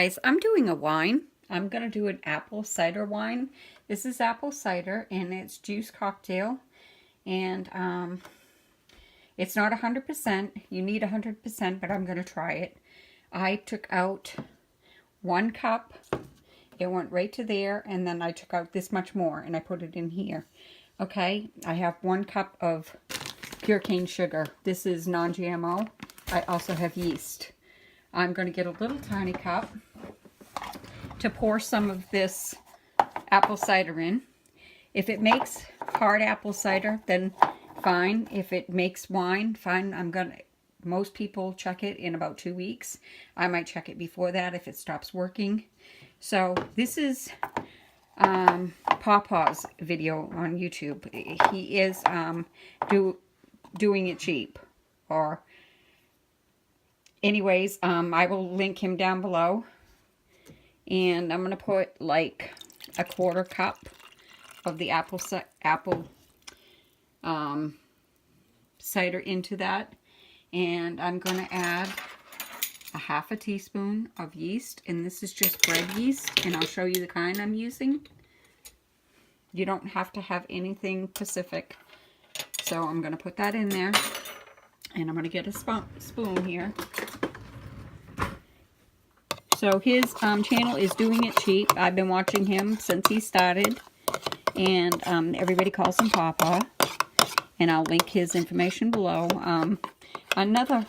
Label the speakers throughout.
Speaker 1: guys, I'm doing a wine. I'm going to do an apple cider wine. This is apple cider and it's juice cocktail. And it's not 100%. You need 100%, but I'm going to try it. I took out 1 cup. It went right to there. And then I took out this much more and I put it in here. Okay, I have 1 cup of pure cane sugar. This is non-GMO. I also have yeast. I'm going to get a little tiny cup to pour some of this apple cider in. If it makes hard apple cider, then fine. If it makes wine, fine. Most people check it in about 2 weeks. I might check it before that if it stops working. So this is Paw Paw's video on YouTube. He is doing it cheap. Or anyways, I will link him down below. And I'm going to put like a 1/4 cup of the apple cider into that. And I'm going to add a 1/2 teaspoon of yeast. And this is just bread yeast. And I'll show you the kind I'm using. You don't have to have anything specific. So I'm going to put that in there. And I'm going to get a spoon here. So his channel is Doing It Cheap. I've been watching him since he started. And everybody calls him Paw Paw. And I'll link his information below. Another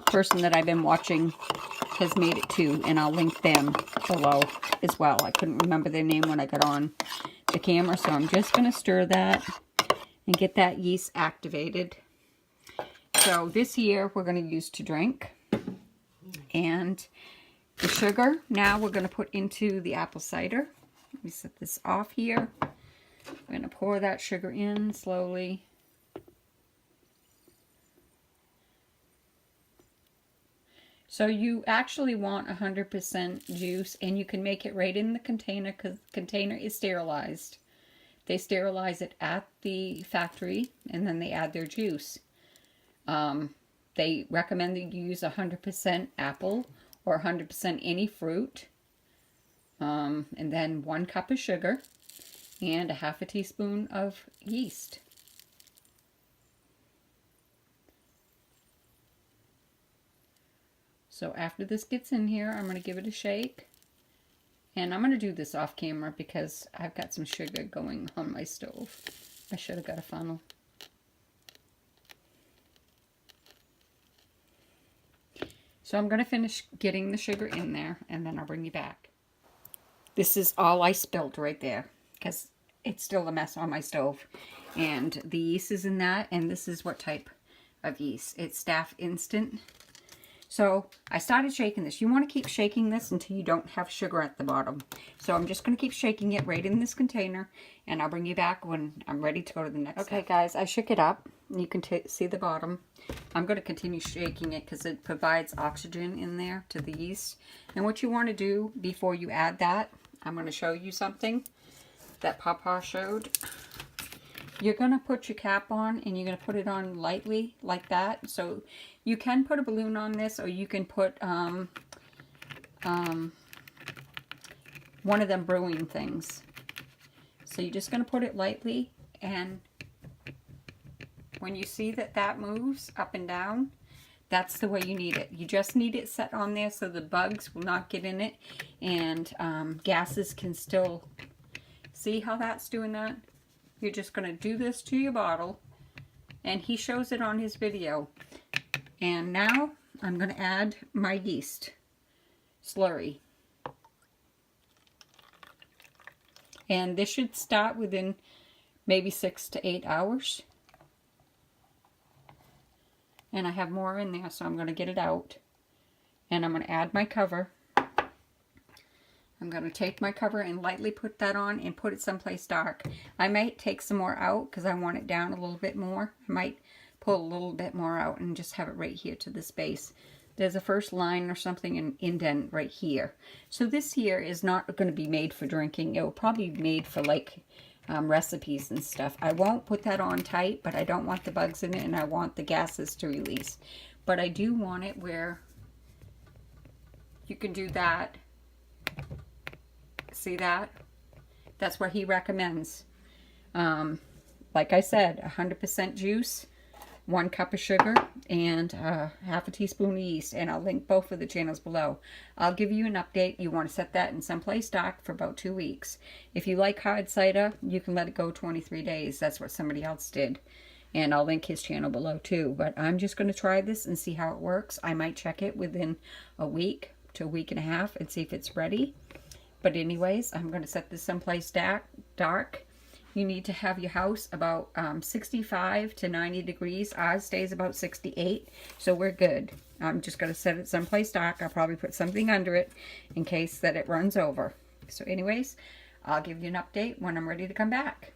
Speaker 1: person that I've been watching has made it too. And I'll link them below as well. I couldn't remember their name when I got on the camera. So I'm just going to stir that and get that yeast activated. So this here we're going to use to drink. And the sugar now we're going to put into the apple cider. Let me set this off here. I'm going to pour that sugar in slowly. So you actually want 100% juice, and you can make it right in the container because the container is sterilized. They sterilize it at the factory and then they add their juice. They recommend that you use 100% apple or 100% any fruit. And then 1 cup of sugar and a 1/2 teaspoon of yeast. So after this gets in here, I'm going to give it a shake. And I'm going to do this off camera because I've got some sugar going on my stove. I should have got a funnel. So I'm going to finish getting the sugar in there and then I'll bring you back. This is all I spilled right there because it's still a mess on my stove. And the yeast is in that, and this is what type of yeast. It's Staff Instant. So I started shaking this. You want to keep shaking this until you don't have sugar at the bottom. So I'm just going to keep shaking it right in this container, and I'll bring you back when I'm ready to go to the next step. Okay, guys, I shook it up. You can see the bottom. I'm going to continue shaking it because it provides oxygen in there to the yeast. And what you want to do before you add that, I'm going to show you something that Paw Paw showed. You're going to put your cap on and you're going to put it on lightly like that. So you can put a balloon on this, or you can put one of them brewing things. So you're just going to put it lightly, and when you see that that moves up and down, that's the way you need it. You just need it set on there so the bugs will not get in it, and gases can still... See how that's doing that? You're just going to do this to your bottle, and he shows it on his video. And now I'm going to add my yeast slurry. And this should start within maybe 6 to 8 hours. And I have more in there, so I'm going to get it out. And I'm going to add my cover. I'm going to take my cover and lightly put that on and put it someplace dark. I might take some more out because I want it down a little bit more. I might pull a little bit more out and just have it right here to this base. There's a first line or something, an indent right here. So this here is not going to be made for drinking. It will probably be made for like recipes and stuff. I won't put that on tight, but I don't want the bugs in it and I want the gases to release. But I do want it where you can do that See that? That's what he recommends. Like I said, 100% juice, 1 cup of sugar, and half a teaspoon of yeast. And I'll link both of the channels below. I'll give you an update. You want to set that in someplace dark for about 2 weeks. If you like hard cider, you can let it go 23 days. That's what somebody else did. And I'll link his channel below too. But I'm just going to try this and see how it works. I might check it within a week to a week and a half and see if it's ready. But anyways, I'm going to set this someplace dark. You need to have your house about 65 to 90 degrees. Ours stays about 68, so we're good. I'm just going to set it someplace dark. I'll probably put something under it in case that it runs over. So anyways, I'll give you an update when I'm ready to come back.